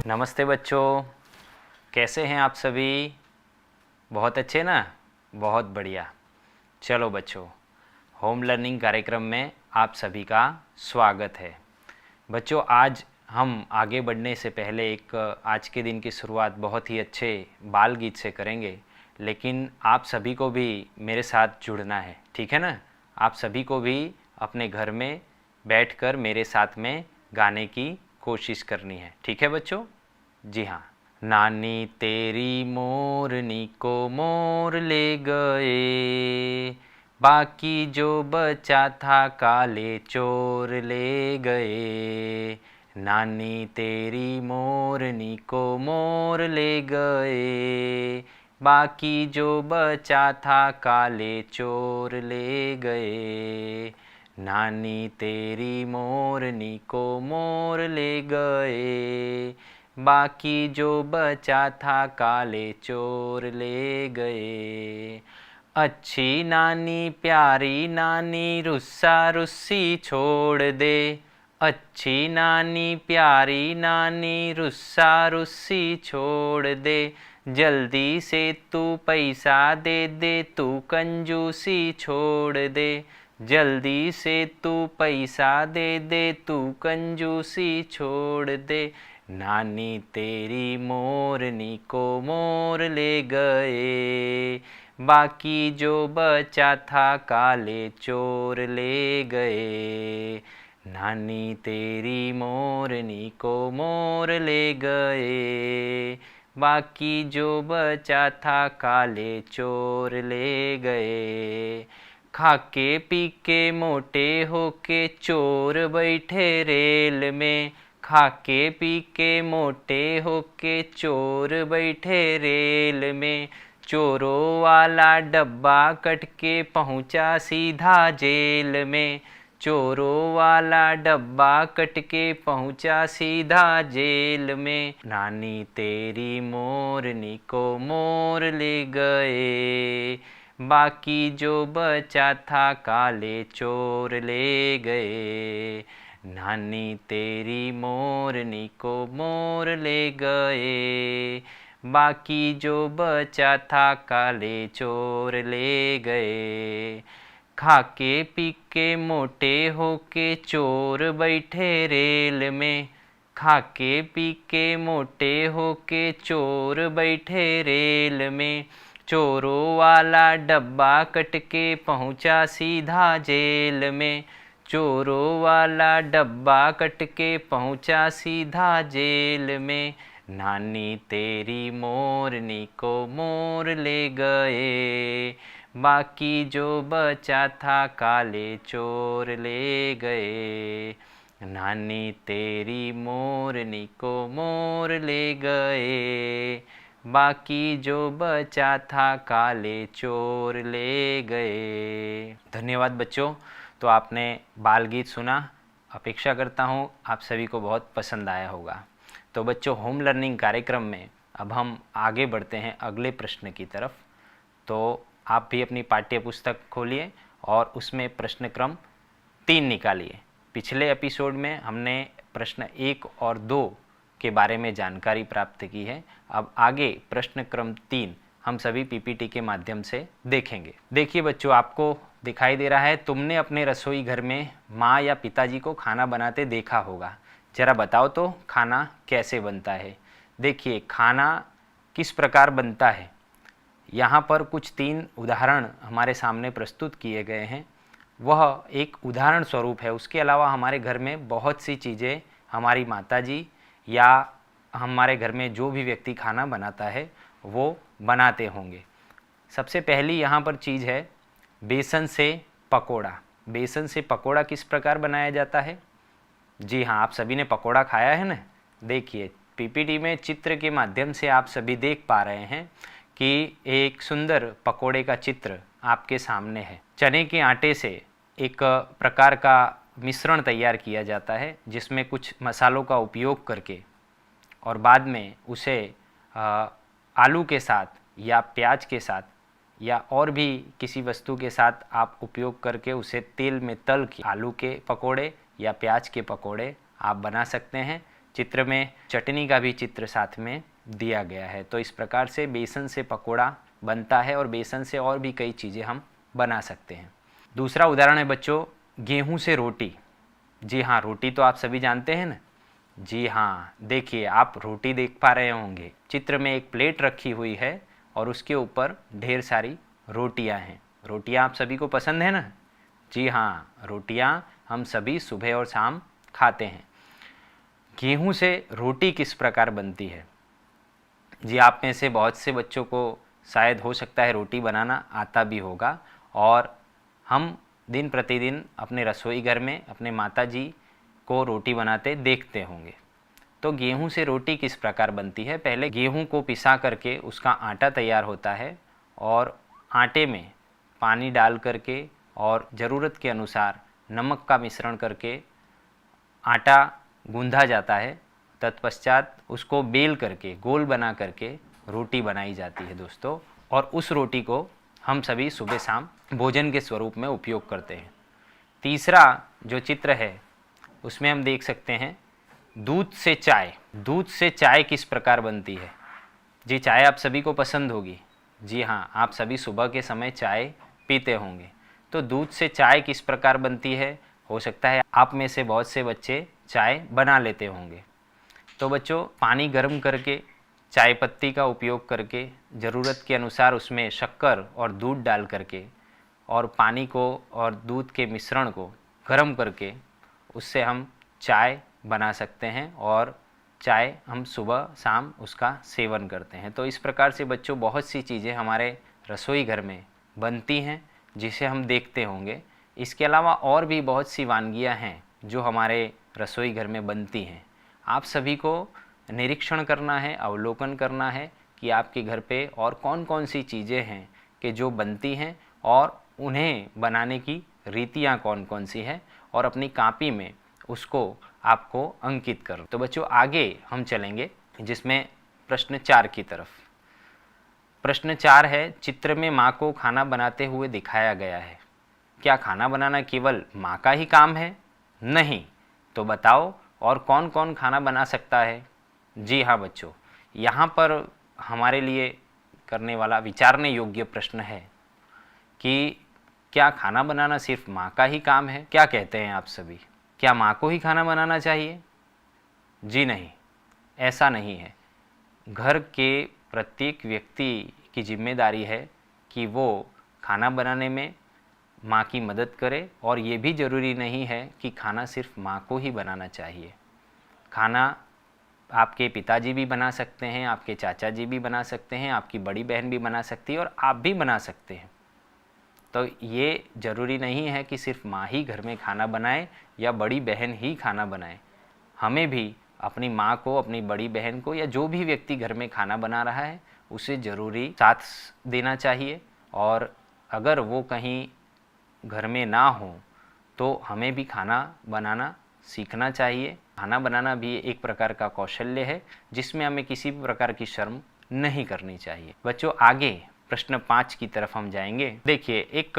नमस्ते बच्चों, कैसे हैं आप सभी? बहुत अच्छे ना? बहुत बढ़िया। चलो बच्चों, होम लर्निंग कार्यक्रम में आप सभी का स्वागत है। बच्चों, आज हम आगे बढ़ने से पहले एक आज के दिन की शुरुआत बहुत ही अच्छे बाल गीत से करेंगे, लेकिन आप सभी को भी मेरे साथ जुड़ना है, ठीक है ना? आप सभी को भी अपने घर में बैठकर मेरे साथ में गाने की कोशिश करनी है, ठीक है बच्चों? जी हाँ। नानी तेरी मोरनी को मोर ले गए, बाकी जो बचा था काले चोर ले गए। नानी तेरी मोरनी को मोर ले गए, बाकी जो बचा था काले चोर ले गए। नानी तेरी मोरनी को मोर ले गए, बाकी जो बचा था काले चोर ले गए। अच्छी नानी प्यारी नानी रुस्सा रुस्सी छोड़ दे, अच्छी नानी प्यारी नानी रुस्सा रुस्सी छोड़ दे। जल्दी से तू पैसा दे दे, तू कंजूसी छोड़ दे। जल्दी से तू पैसा दे दे, तू कंजूसी छोड़ दे। नानी तेरी मोरनी को मोर ले गए, बाकी जो बचा था काले चोर ले गए। नानी तेरी मोरनी को मोर ले गए, बाकी जो बचा था काले चोर ले गए। खाके पी के मोटे होके चोर बैठे रेल में, खाके पी के मोटे होके चोर बैठे रेल में। चोरों वाला डब्बा कट के पहुंचा सीधा जेल में, चोरों वाला डब्बा कट के पहुंचा सीधा जेल में। नानी तेरी मोरनी को मोर ले गए, बाकी जो बचा था काले चोर ले गए। नानी तेरी मोरनी को मोर ले गए, बाकी जो बचा था काले चोर ले गए। खाके पी के मोटे होके चोर बैठे रेल में, खाके पी के मोटे होके चोर बैठे रेल में। चोरों वाला डब्बा कट के पहुंचा सीधा जेल में, चोरों वाला डब्बा कट के पहुंचा सीधा जेल में। नानी तेरी मोरनी को मोर ले गए, बाकी जो बचा था काले चोर ले गए। नानी तेरी मोरनी को मोर ले गए, बाकी जो बचा था काले चोर ले गए। धन्यवाद बच्चों। तो आपने बाल गीत सुना, अपेक्षा करता हूँ आप सभी को बहुत पसंद आया होगा। तो बच्चों, होम लर्निंग कार्यक्रम में अब हम आगे बढ़ते हैं अगले प्रश्न की तरफ। तो आप भी अपनी पाठ्य पुस्तक खोलिए और उसमें प्रश्न क्रम 3 निकालिए। पिछले एपिसोड में हमने प्रश्न 1 और 2 के बारे में जानकारी प्राप्त की है। अब आगे प्रश्न क्रम 3 हम सभी पीपीटी के माध्यम से देखेंगे। देखिए बच्चों, आपको दिखाई दे रहा है, तुमने अपने रसोई घर में माँ या पिताजी को खाना बनाते देखा होगा। जरा बताओ तो खाना कैसे बनता है। देखिए खाना किस प्रकार बनता है। यहाँ पर कुछ 3 उदाहरण हमारे सामने प्रस्तुत किए गए हैं। वह एक उदाहरण स्वरूप है, उसके अलावा हमारे घर में बहुत सी चीज़ें हमारी माताजी या हमारे घर में जो भी व्यक्ति खाना बनाता है वो बनाते होंगे। सबसे पहली यहाँ पर चीज़ है बेसन से पकोड़ा। बेसन से पकोड़ा किस प्रकार बनाया जाता है? जी हाँ, आप सभी ने पकोड़ा खाया है ना। देखिए पीपीटी में चित्र के माध्यम से आप सभी देख पा रहे हैं कि एक सुंदर पकोड़े का चित्र आपके सामने है। चने के आटे से एक प्रकार का मिश्रण तैयार किया जाता है, जिसमें कुछ मसालों का उपयोग करके और बाद में उसे आलू के साथ या प्याज के साथ या और भी किसी वस्तु के साथ आप उपयोग करके उसे तेल में तल के आलू के पकोड़े या प्याज के पकोड़े आप बना सकते हैं। चित्र में चटनी का भी चित्र साथ में दिया गया है। तो इस प्रकार से बेसन से पकोड़ा बनता है और बेसन से और भी कई चीज़ें हम बना सकते हैं। दूसरा उदाहरण है बच्चों गेहूं से रोटी। जी हाँ, रोटी तो आप सभी जानते हैं ना। जी हाँ, देखिए आप रोटी देख पा रहे होंगे। चित्र में एक प्लेट रखी हुई है और उसके ऊपर ढेर सारी रोटियां हैं। रोटियां आप सभी को पसंद है ना। जी हाँ, रोटियां हम सभी सुबह और शाम खाते हैं। गेहूं से रोटी किस प्रकार बनती है? जी आप में से बहुत से बच्चों को शायद हो सकता है रोटी बनाना आता भी होगा और हम दिन प्रतिदिन अपने रसोई घर में अपने माताजी को रोटी बनाते देखते होंगे। तो गेहूं से रोटी किस प्रकार बनती है? पहले गेहूं को पिसा करके उसका आटा तैयार होता है और आटे में पानी डाल करके और ज़रूरत के अनुसार नमक का मिश्रण करके आटा गूंधा जाता है। तत्पश्चात उसको बेल करके गोल बना करके रोटी बनाई जाती है दोस्तों, और उस रोटी को हम सभी सुबह शाम भोजन के स्वरूप में उपयोग करते हैं। तीसरा जो चित्र है उसमें हम देख सकते हैं दूध से चाय। दूध से चाय किस प्रकार बनती है? जी चाय आप सभी को पसंद होगी। जी हाँ, आप सभी सुबह के समय चाय पीते होंगे। तो दूध से चाय किस प्रकार बनती है? हो सकता है आप में से बहुत से बच्चे चाय बना लेते होंगे। तो बच्चों पानी गर्म करके चाय पत्ती का उपयोग करके ज़रूरत के अनुसार उसमें शक्कर और दूध डाल करके और पानी को और दूध के मिश्रण को गर्म करके उससे हम चाय बना सकते हैं और चाय हम सुबह शाम उसका सेवन करते हैं। तो इस प्रकार से बच्चों बहुत सी चीज़ें हमारे रसोई घर में बनती हैं जिसे हम देखते होंगे। इसके अलावा और भी बहुत सी वानगियां हैं जो हमारे रसोई घर में बनती हैं। आप सभी को निरीक्षण करना है, अवलोकन करना है कि आपके घर पे और कौन कौन सी चीज़ें हैं कि जो बनती हैं और उन्हें बनाने की रीतियाँ कौन कौन सी हैं और अपनी कॉपी में उसको आपको अंकित करो। तो बच्चों आगे हम चलेंगे जिसमें प्रश्न 4 की तरफ। प्रश्न 4 है चित्र में माँ को खाना बनाते हुए दिखाया गया है। क्या खाना बनाना केवल माँ का ही काम है? नहीं। तो बताओ और कौन कौन खाना बना सकता है? जी हाँ बच्चों, यहाँ पर हमारे लिए करने वाला विचारने योग्य प्रश्न है कि क्या खाना बनाना सिर्फ माँ का ही काम है? क्या कहते हैं आप सभी? क्या माँ को ही खाना बनाना चाहिए? जी नहीं, ऐसा नहीं है। घर के प्रत्येक व्यक्ति की जिम्मेदारी है कि वो खाना बनाने में माँ की मदद करे और ये भी ज़रूरी नहीं है कि खाना सिर्फ माँ को ही बनाना चाहिए। खाना आपके पिताजी भी बना सकते हैं, आपके चाचा जी भी बना सकते हैं, आपकी बड़ी बहन भी बना सकती है और आप भी बना सकते हैं। तो ये ज़रूरी नहीं है कि सिर्फ माँ ही घर में खाना बनाए या बड़ी बहन ही खाना बनाए। हमें भी अपनी माँ को, अपनी बड़ी बहन को या जो भी व्यक्ति घर में खाना बना रहा है उसे ज़रूरी साथ देना चाहिए। और अगर वो कहीं घर में ना हो तो हमें भी खाना बनाना सीखना चाहिए। खाना बनाना भी एक प्रकार का कौशल्य है जिसमें हमें किसी भी प्रकार की शर्म नहीं करनी चाहिए। बच्चों आगे प्रश्न 5 की तरफ हम जाएंगे। देखिए एक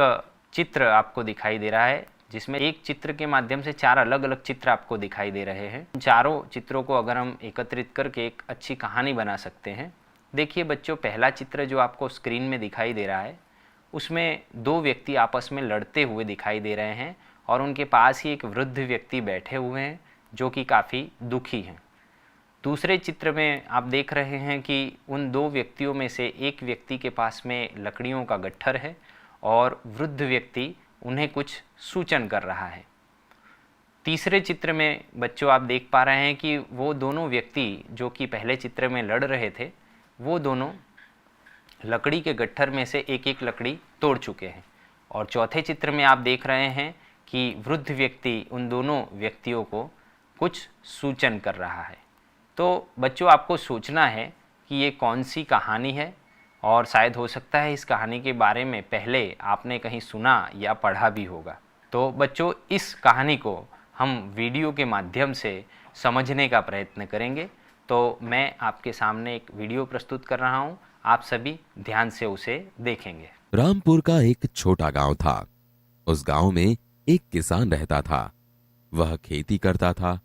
चित्र आपको दिखाई दे रहा है जिसमें एक चित्र के माध्यम से 4 अलग अलग चित्र आपको दिखाई दे रहे हैं। चारों चित्रों को अगर हम एकत्रित करके एक अच्छी कहानी बना सकते हैं। देखिए बच्चों पहला चित्र जो आपको स्क्रीन में दिखाई दे रहा है उसमें 2 व्यक्ति आपस में लड़ते हुए दिखाई दे रहे हैं और उनके पास ही एक वृद्ध व्यक्ति बैठे हुए हैं जो कि काफ़ी दुखी हैं। दूसरे चित्र में आप देख रहे हैं कि उन 2 व्यक्तियों में से एक व्यक्ति के पास में लकड़ियों का गट्ठर है और वृद्ध व्यक्ति उन्हें कुछ सूचन कर रहा है। तीसरे चित्र में बच्चों आप देख पा रहे हैं कि वो दोनों व्यक्ति जो कि पहले चित्र में लड़ रहे थे वो दोनों लकड़ी के गट्ठर में से एक एक लकड़ी तोड़ चुके हैं। और चौथे चित्र में आप देख रहे हैं कि वृद्ध व्यक्ति उन दोनों व्यक्तियों को कुछ सूचन कर रहा है। तो बच्चों आपको सोचना है कि ये कौन सी कहानी है और शायद हो सकता है इस कहानी के बारे में पहले आपने कहीं सुना या पढ़ा भी होगा। तो बच्चों इस कहानी को हम वीडियो के माध्यम से समझने का प्रयत्न करेंगे। तो मैं आपके सामने एक वीडियो प्रस्तुत कर रहा हूँ, आप सभी ध्यान से उसे देखेंगे। रामपुर का एक छोटा गांव था। उस गांव में एक किसान रहता था। वह खेती करता था।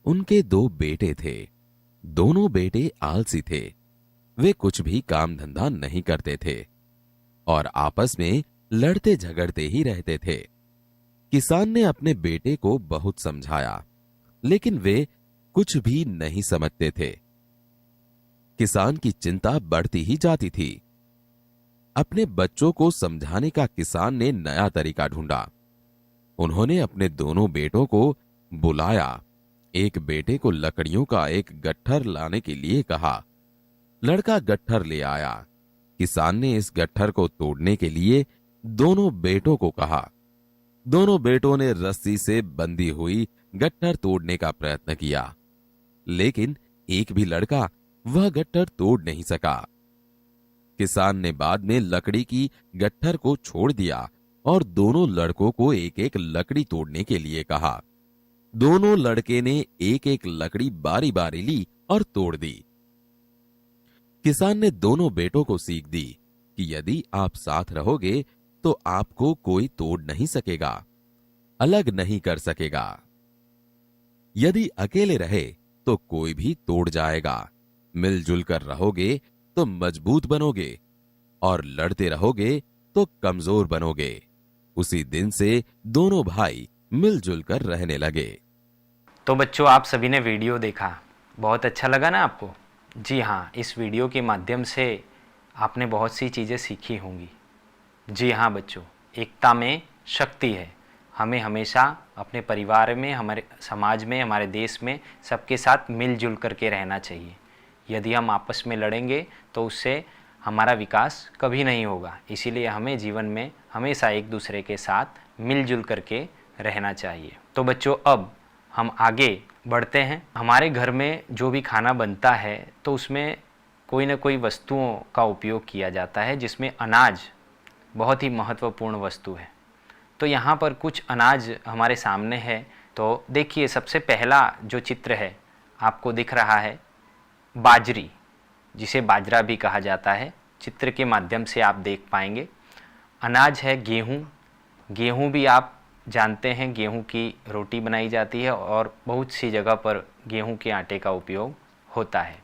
उनके 2 बेटे थे। दोनों बेटे आलसी थे। वे कुछ भी काम धंधा नहीं करते थे और आपस में लड़ते झगड़ते ही रहते थे। किसान ने अपने बेटे को बहुत समझाया, लेकिन वे कुछ भी नहीं समझते थे। किसान की चिंता बढ़ती ही जाती थी। अपने बच्चों को समझाने का किसान ने नया तरीका ढूंढा। उन्होंने अपने दोनों बेटों को बुलाया। एक बेटे को लकड़ियों का एक गट्ठर लाने के लिए कहा। लड़का गट्ठर ले आया। किसान ने इस गट्ठर को तोड़ने के लिए दोनों बेटों को कहा। दोनों बेटों ने रस्सी से बंधी हुई गट्ठर तोड़ने का प्रयत्न किया, लेकिन एक भी लड़का वह गट्ठर तोड़ नहीं सका। किसान ने बाद में लकड़ी की गट्ठर को छोड़ दिया और दोनों लड़कों को एक एक लकड़ी तोड़ने के लिए कहा। दोनों लड़के ने एक एक लकड़ी बारी बारी ली और तोड़ दी। किसान ने दोनों बेटों को सीख दी कि यदि आप साथ रहोगे तो आपको कोई तोड़ नहीं सकेगा, अलग नहीं कर सकेगा। यदि अकेले रहे तो कोई भी तोड़ जाएगा। मिलजुल कर रहोगे तो मजबूत बनोगे और लड़ते रहोगे तो कमजोर बनोगे। उसी दिन से दोनों भाई मिलजुल कर रहने लगे। तो बच्चों, आप सभी ने वीडियो देखा, बहुत अच्छा लगा ना आपको? जी हाँ, इस वीडियो के माध्यम से आपने बहुत सी चीज़ें सीखी होंगी। जी हाँ बच्चों, एकता में शक्ति है। हमें हमेशा अपने परिवार में, हमारे समाज में, हमारे देश में सबके साथ मिलजुल करके रहना चाहिए। यदि हम आपस में लड़ेंगे तो उससे हमारा विकास कभी नहीं होगा। इसीलिए हमें जीवन में हमेशा एक दूसरे के साथ मिलजुल करके रहना चाहिए। तो बच्चों, अब हम आगे बढ़ते हैं। हमारे घर में जो भी खाना बनता है तो उसमें कोई ना कोई वस्तुओं का उपयोग किया जाता है, जिसमें अनाज बहुत ही महत्वपूर्ण वस्तु है। तो यहाँ पर कुछ अनाज हमारे सामने है। तो देखिए, सबसे पहला जो चित्र है आपको दिख रहा है, बाजरी, जिसे बाजरा भी कहा जाता है। चित्र के माध्यम से आप देख पाएंगे। अनाज है गेहूँ। गेहूँ भी आप जानते हैं, गेहूँ की रोटी बनाई जाती है और बहुत सी जगह पर गेहूँ के आटे का उपयोग होता है।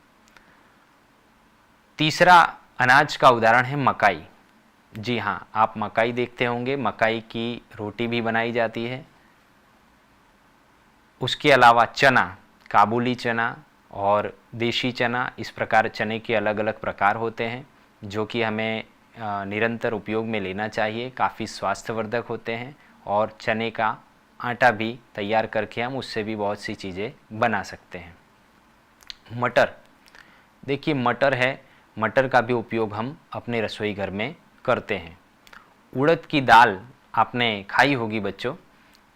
तीसरा अनाज का उदाहरण है मकई। जी हाँ, आप मकई देखते होंगे, मकई की रोटी भी बनाई जाती है। उसके अलावा चना, काबुली चना और देशी चना, इस प्रकार चने के अलग अलग प्रकार होते हैं जो कि हमें निरंतर उपयोग में लेना चाहिए। काफ़ी स्वास्थ्यवर्धक होते हैं और चने का आटा भी तैयार करके हम उससे भी बहुत सी चीज़ें बना सकते हैं। मटर, देखिए मटर है, मटर का भी उपयोग हम अपने रसोई घर में करते हैं। उड़द की दाल आपने खाई होगी बच्चों,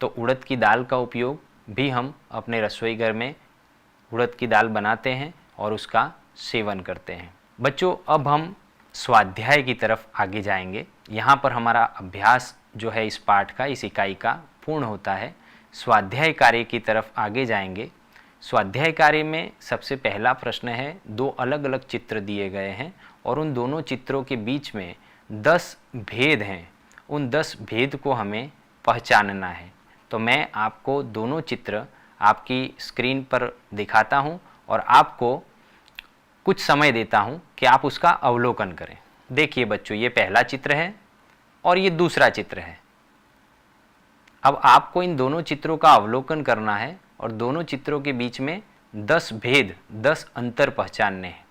तो उड़द की दाल का उपयोग भी हम अपने रसोई घर में उड़द की दाल बनाते हैं और उसका सेवन करते हैं। बच्चों, अब हम स्वाध्याय की तरफ आगे जाएंगे। यहाँ पर हमारा अभ्यास जो है इस पाठ का, इस इकाई का पूर्ण होता है। स्वाध्याय कार्य की तरफ आगे जाएंगे। स्वाध्याय कार्य में सबसे पहला प्रश्न है, 2 अलग अलग चित्र दिए गए हैं और उन दोनों चित्रों के बीच में 10 भेद हैं। उन 10 भेद को हमें पहचानना है। तो मैं आपको दोनों चित्र आपकी स्क्रीन पर दिखाता हूं और आपको कुछ समय देता हूं कि आप उसका अवलोकन करें। देखिए बच्चों, ये पहला चित्र है और ये दूसरा चित्र है। अब आपको इन दोनों चित्रों का अवलोकन करना है और दोनों चित्रों के बीच में 10 भेद, 10 अंतर पहचानने हैं।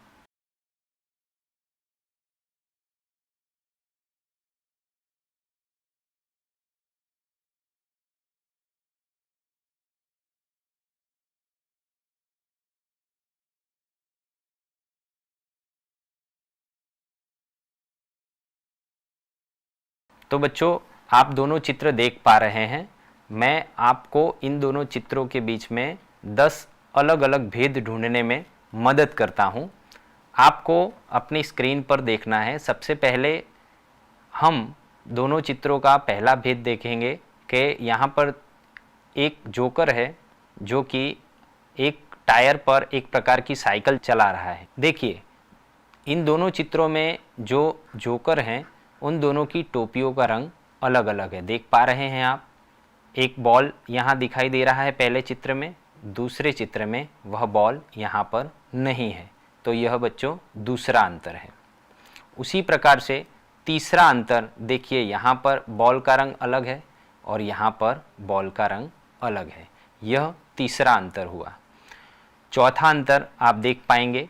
तो बच्चों, आप दोनों चित्र देख पा रहे हैं। मैं आपको इन दोनों चित्रों के बीच में 10 अलग अलग भेद ढूंढने में मदद करता हूं। आपको अपनी स्क्रीन पर देखना है। सबसे पहले हम दोनों चित्रों का पहला भेद देखेंगे कि यहाँ पर एक जोकर है जो कि एक टायर पर एक प्रकार की साइकिल चला रहा है। देखिए, इन दोनों चित्रों में जो जोकर हैं उन दोनों की टोपियों का रंग अलग अलग है। देख पा रहे हैं आप, एक बॉल यहाँ दिखाई दे रहा है पहले चित्र में, दूसरे चित्र में वह बॉल यहाँ पर नहीं है। तो यह बच्चों दूसरा अंतर है। उसी प्रकार से तीसरा अंतर देखिए, यहाँ पर बॉल का रंग अलग है और यहाँ पर बॉल का रंग अलग है। यह तीसरा अंतर हुआ। चौथा अंतर आप देख पाएंगे,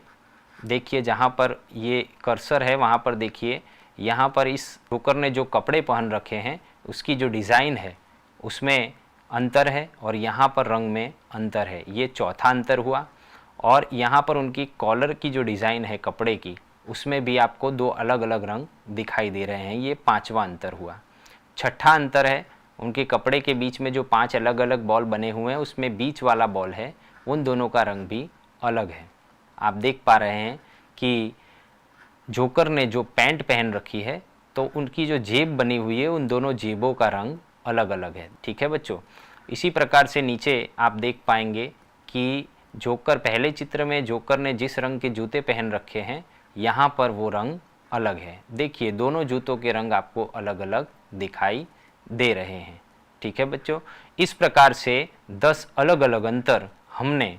देखिए जहाँ पर ये कर्सर है वहाँ पर देखिए, यहाँ पर इस जोकर ने जो कपड़े पहन रखे हैं उसकी जो डिज़ाइन है उसमें अंतर है और यहाँ पर रंग में अंतर है। ये चौथा अंतर हुआ। और यहाँ पर उनकी कॉलर की जो डिज़ाइन है कपड़े की, उसमें भी आपको दो अलग अलग रंग दिखाई दे रहे हैं। ये पांचवा अंतर हुआ। छठा अंतर है, उनके कपड़े के बीच में जो 5 अलग अलग बॉल बने हुए हैं उसमें बीच वाला बॉल है, उन दोनों का रंग भी अलग है। आप देख पा रहे हैं कि जोकर ने जो पैंट पहन रखी है तो उनकी जो जेब बनी हुई है उन दोनों जेबों का रंग अलग अलग है। ठीक है बच्चों। इसी प्रकार से नीचे आप देख पाएंगे कि जोकर, पहले चित्र में जोकर ने जिस रंग के जूते पहन रखे हैं यहाँ पर वो रंग अलग है। देखिए दोनों जूतों के रंग आपको अलग अलग दिखाई दे रहे हैं। ठीक है बच्चों। इस प्रकार से 10 अलग अलग अंतर हमने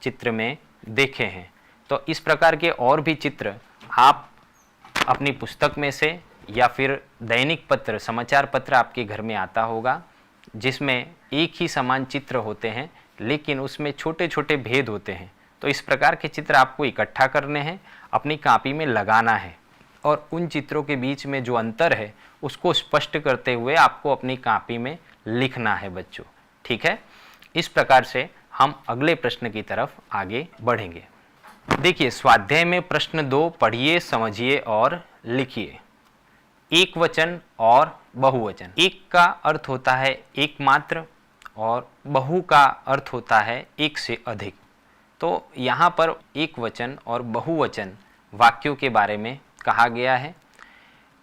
चित्र में देखे हैं। तो इस प्रकार के और भी चित्र आप अपनी पुस्तक में से या फिर दैनिक पत्र, समाचार पत्र आपके घर में आता होगा जिसमें एक ही समान चित्र होते हैं लेकिन उसमें छोटे छोटे भेद होते हैं। तो इस प्रकार के चित्र आपको इकट्ठा करने हैं, अपनी कॉपी में लगाना है और उन चित्रों के बीच में जो अंतर है उसको स्पष्ट करते हुए आपको अपनी कॉपी में लिखना है बच्चों। ठीक है। इस प्रकार से हम अगले प्रश्न की तरफ आगे बढ़ेंगे। देखिए स्वाध्याय में प्रश्न 2 पढ़िए, समझिए और लिखिए। एक वचन और बहुवचन। एक का अर्थ होता है एकमात्र और बहु का अर्थ होता है एक से अधिक। तो यहाँ पर एक वचन और बहुवचन वाक्यों के बारे में कहा गया है।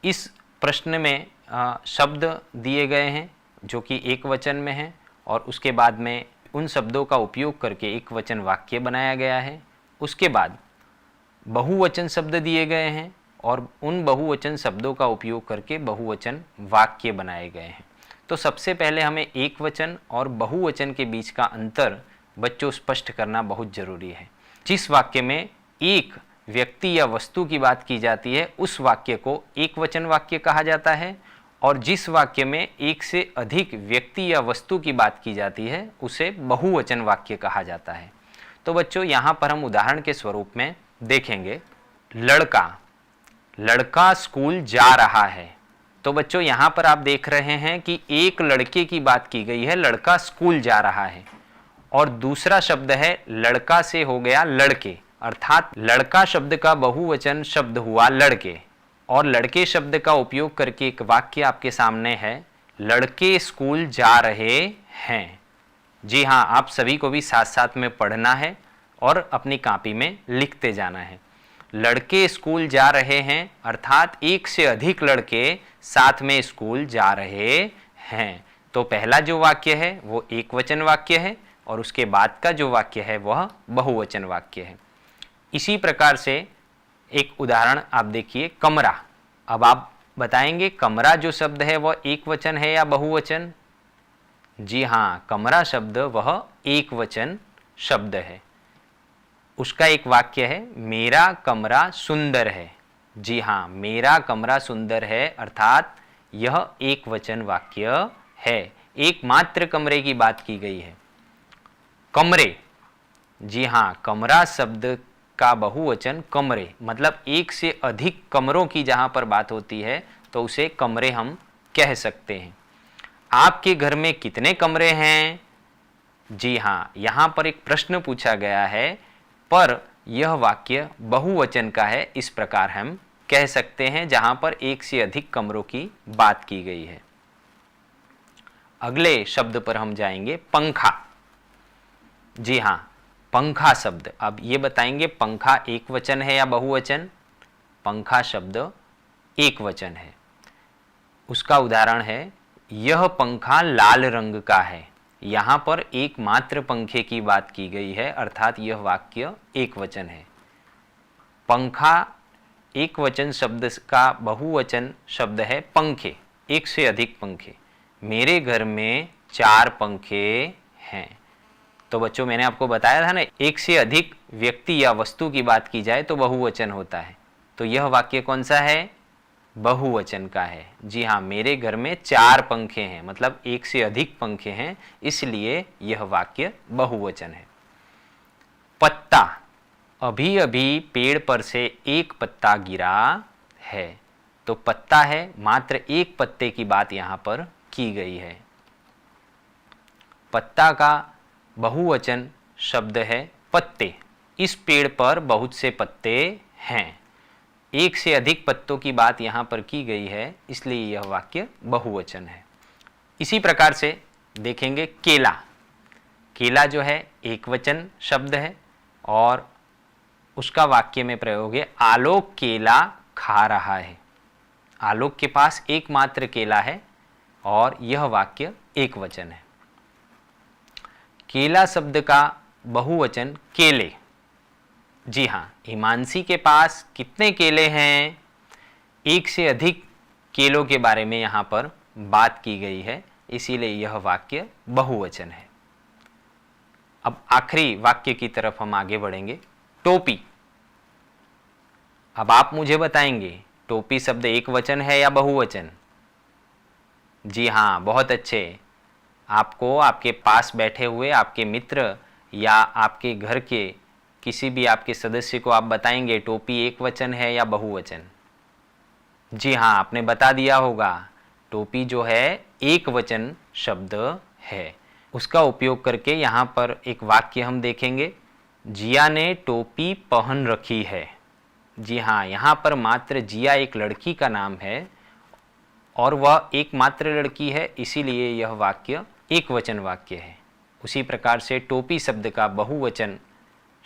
इस प्रश्न में शब्द दिए गए हैं जो कि एक वचन में हैं और उसके बाद में उन शब्दों का उपयोग करके एक वचन वाक्य बनाया गया है। उसके बाद बहुवचन शब्द दिए गए हैं और उन बहुवचन शब्दों का उपयोग करके बहुवचन वाक्य बनाए गए हैं। तो सबसे पहले हमें एक वचन और बहुवचन के बीच का अंतर बच्चों स्पष्ट करना बहुत ज़रूरी है। जिस वाक्य में एक व्यक्ति या वस्तु की बात की जाती है उस वाक्य को एक वचन वाक्य कहा जाता है और जिस वाक्य में एक से अधिक व्यक्ति या वस्तु की बात की जाती है उसे बहुवचन वाक्य कहा जाता है। तो बच्चों यहाँ पर हम उदाहरण के स्वरूप में देखेंगे। लड़का स्कूल जा रहा है। तो बच्चों यहाँ पर आप देख रहे हैं कि एक लड़के की बात की गई है, लड़का स्कूल जा रहा है, और दूसरा शब्द है लड़का से हो गया लड़के, अर्थात लड़का शब्द का बहुवचन शब्द हुआ लड़के और लड़के शब्द का उपयोग करके एक वाक्य आपके सामने है, लड़के स्कूल जा रहे हैं। जी हाँ, आप सभी को भी साथ साथ में पढ़ना है और अपनी कॉपी में लिखते जाना है। लड़के स्कूल जा रहे हैं अर्थात एक से अधिक लड़के साथ में स्कूल जा रहे हैं। तो पहला जो वाक्य है वो एक वचन वाक्य है और उसके बाद का जो वाक्य है वह बहुवचन वाक्य है। इसी प्रकार से एक उदाहरण आप देखिए, कमरा। अब आप बताएंगे कमरा जो शब्द है वह एक वचन है या बहुवचन? जी हाँ, कमरा शब्द वह एक वचन शब्द है। उसका एक वाक्य है, मेरा कमरा सुंदर है। जी हाँ, मेरा कमरा सुंदर है अर्थात यह एक वचन वाक्य है, एकमात्र कमरे की बात की गई है। कमरे, जी हाँ, कमरा शब्द का बहुवचन कमरे, मतलब एक से अधिक कमरों की जहाँ पर बात होती है तो उसे कमरे हम कह सकते हैं। आपके घर में कितने कमरे हैं? जी हाँ, यहाँ पर एक प्रश्न पूछा गया है पर यह वाक्य बहुवचन का है, इस प्रकार हम कह सकते हैं जहाँ पर एक से अधिक कमरों की बात की गई है। अगले शब्द पर हम जाएंगे, पंखा। जी हाँ, पंखा शब्द, अब ये बताएंगे पंखा एक वचन है या बहुवचन? पंखा शब्द एक वचन है। उसका उदाहरण है, यह पंखा लाल रंग का है। यहाँ पर एकमात्र पंखे की बात की गई है अर्थात यह वाक्य एक वचन है। पंखा एक वचन शब्द का बहुवचन शब्द है पंखे, एक से अधिक पंखे। मेरे घर में 4 पंखे हैं। तो बच्चों मैंने आपको बताया था ना, एक से अधिक व्यक्ति या वस्तु की बात की जाए तो बहुवचन होता है। तो यह वाक्य कौन सा है? बहुवचन का है। जी हाँ, मेरे घर में 4 पंखे हैं, मतलब एक से अधिक पंखे हैं, इसलिए यह वाक्य बहुवचन है। पत्ता, अभी अभी पेड़ पर से एक पत्ता गिरा है। तो पत्ता है, मात्र एक पत्ते की बात यहाँ पर की गई है। पत्ता का बहुवचन शब्द है पत्ते। इस पेड़ पर बहुत से पत्ते हैं। एक से अधिक पत्तों की बात यहाँ पर की गई है, इसलिए यह वाक्य बहुवचन है। इसी प्रकार से देखेंगे केला। केला जो है एकवचन शब्द है और उसका वाक्य में प्रयोग है आलोक केला खा रहा है। आलोक के पास एकमात्र केला है और यह वाक्य एकवचन है। केला शब्द का बहुवचन केले। जी हाँ, हिमांशी के पास कितने केले हैं? एक से अधिक केलों के बारे में यहाँ पर बात की गई है, इसीलिए यह वाक्य बहुवचन है। अब आखिरी वाक्य की तरफ हम आगे बढ़ेंगे। टोपी। अब आप मुझे बताएंगे टोपी शब्द एकवचन है या बहुवचन? जी हाँ, बहुत अच्छे। आपको आपके पास बैठे हुए आपके मित्र या आपके घर के किसी भी आपके सदस्य को आप बताएंगे टोपी एकवचन है या बहुवचन? जी हाँ, आपने बता दिया होगा। टोपी जो है एकवचन शब्द है। उसका उपयोग करके यहाँ पर एक वाक्य हम देखेंगे, जिया ने टोपी पहन रखी है। जी हाँ, यहाँ पर मात्र जिया एक लड़की का नाम है और वह एकमात्र लड़की है, इसीलिए यह वाक्य एकवचन वाक्य है। उसी प्रकार से टोपी शब्द का बहुवचन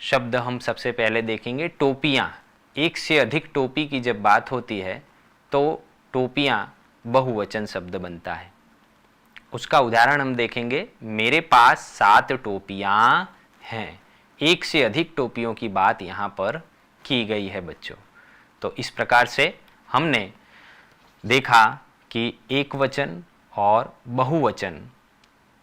शब्द हम सबसे पहले देखेंगे टोपियाँ। एक से अधिक टोपी की जब बात होती है तो टोपियाँ बहुवचन शब्द बनता है। उसका उदाहरण हम देखेंगे, मेरे पास 7 टोपियाँ हैं। एक से अधिक टोपियों की बात यहाँ पर की गई है बच्चों। तो इस प्रकार से हमने देखा कि एकवचन और बहुवचन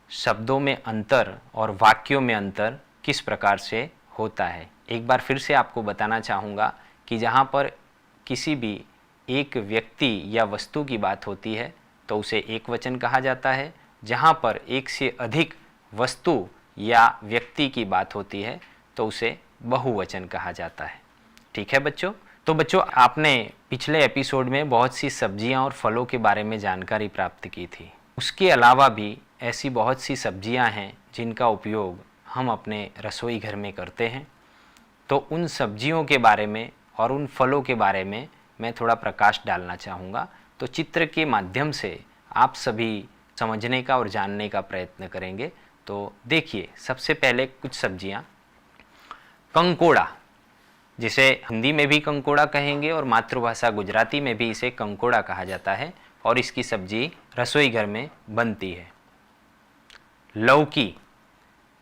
शब्दों में अंतर और वाक्यों में अंतर किस प्रकार से होता है। एक बार फिर से आपको बताना चाहूँगा कि जहाँ पर किसी भी एक व्यक्ति या वस्तु की बात होती है तो उसे एकवचन कहा जाता है। जहाँ पर एक से अधिक वस्तु या व्यक्ति की बात होती है तो उसे बहुवचन कहा जाता है। ठीक है बच्चों? तो बच्चों, आपने पिछले एपिसोड में बहुत सी सब्जियां और फलों के बारे में जानकारी प्राप्त की थी। उसके अलावा भी ऐसी बहुत सी सब्जियां हैं जिनका उपयोग हम अपने रसोई घर में करते हैं। तो उन सब्जियों के बारे में और उन फलों के बारे में मैं थोड़ा प्रकाश डालना चाहूँगा। तो चित्र के माध्यम से आप सभी समझने का और जानने का प्रयत्न करेंगे। तो देखिए, सबसे पहले कुछ सब्जियां। कंकोड़ा, जिसे हिंदी में भी कंकोड़ा कहेंगे और मातृभाषा गुजराती में भी इसे कंकोड़ा कहा जाता है और इसकी सब्जी रसोई घर में बनती है। लौकी,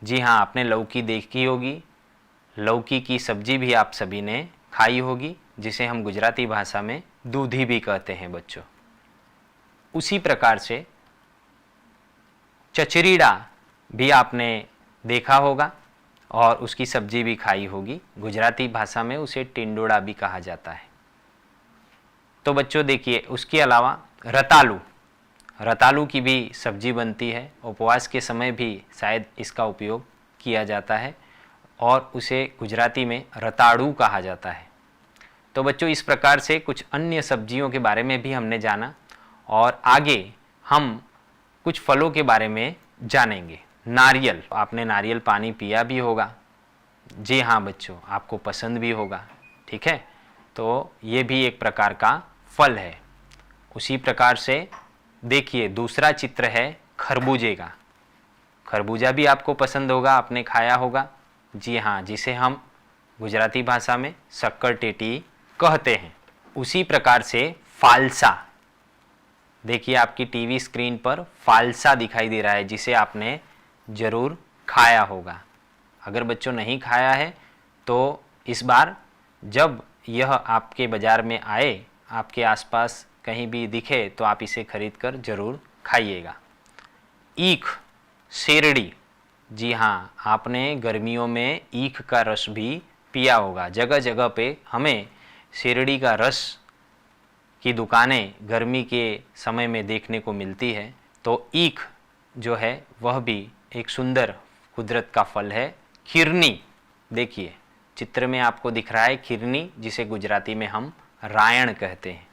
जी हाँ, आपने लौकी देखी होगी। लौकी की सब्जी भी आप सभी ने खाई होगी, जिसे हम गुजराती भाषा में दूधी भी कहते हैं बच्चों। उसी प्रकार से चचरीड़ा भी आपने देखा होगा और उसकी सब्जी भी खाई होगी। गुजराती भाषा में उसे टिंडोड़ा भी कहा जाता है। तो बच्चों देखिए, उसके अलावा रतालू, रतालू की भी सब्जी बनती है। उपवास के समय भी शायद इसका उपयोग किया जाता है और उसे गुजराती में रताड़ू कहा जाता है। तो बच्चों, इस प्रकार से कुछ अन्य सब्जियों के बारे में भी हमने जाना और आगे हम कुछ फलों के बारे में जानेंगे। नारियल, आपने नारियल पानी पिया भी होगा। जी हाँ बच्चों, आपको पसंद भी होगा। ठीक है, तो ये भी एक प्रकार का फल है। उसी प्रकार से देखिए, दूसरा चित्र है खरबूजे का। खरबूजा भी आपको पसंद होगा, आपने खाया होगा। जी हाँ, जिसे हम गुजराती भाषा में शक्कर टेटी कहते हैं। उसी प्रकार से फालसा, देखिए आपकी टीवी स्क्रीन पर फालसा दिखाई दे रहा है, जिसे आपने ज़रूर खाया होगा। अगर बच्चों नहीं खाया है तो इस बार जब यह आपके बाज़ार में आए, आपके आसपास कहीं भी दिखे, तो आप इसे खरीद कर ज़रूर खाइएगा। ईख, शेरड़ी, जी हाँ, आपने गर्मियों में ईख का रस भी पिया होगा। जगह जगह पे हमें शेरड़ी का रस की दुकानें गर्मी के समय में देखने को मिलती है। तो ईख जो है वह भी एक सुंदर कुदरत का फल है। खीरनी, देखिए चित्र में आपको दिख रहा है खीरनी, जिसे गुजराती में हम रायण कहते हैं।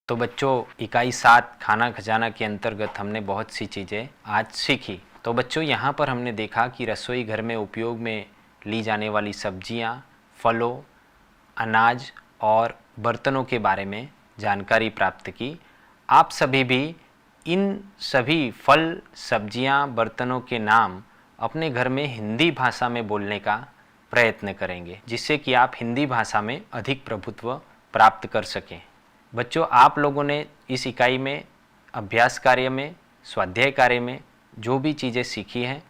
तो बच्चों, इकाई 7 खाना खजाना के अंतर्गत हमने बहुत सी चीज़ें आज सीखी। तो बच्चों, यहाँ पर हमने देखा कि रसोई घर में उपयोग में ली जाने वाली सब्जियाँ, फलों, अनाज और बर्तनों के बारे में जानकारी प्राप्त की। आप सभी भी इन सभी फल, सब्जियाँ, बर्तनों के नाम अपने घर में हिंदी भाषा में बोलने का प्रयत्न करेंगे, जिससे कि आप हिंदी भाषा में अधिक प्रभुत्व प्राप्त कर सकें। बच्चों, आप लोगों ने इस इकाई में अभ्यास कार्य में, स्वाध्याय कार्य में जो भी चीज़ें सीखी हैं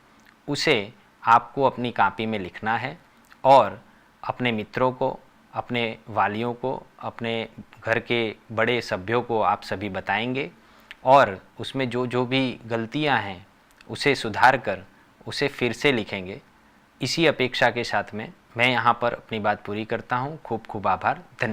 उसे आपको अपनी कॉपी में लिखना है और अपने मित्रों को, अपने वालियों को, अपने घर के बड़े सभ्यों को आप सभी बताएंगे और उसमें जो जो भी गलतियां हैं उसे सुधार कर उसे फिर से लिखेंगे। इसी अपेक्षा के साथ में मैं यहाँ पर अपनी बात पूरी करता हूँ। खूब खूब आभार। धन्यवाद।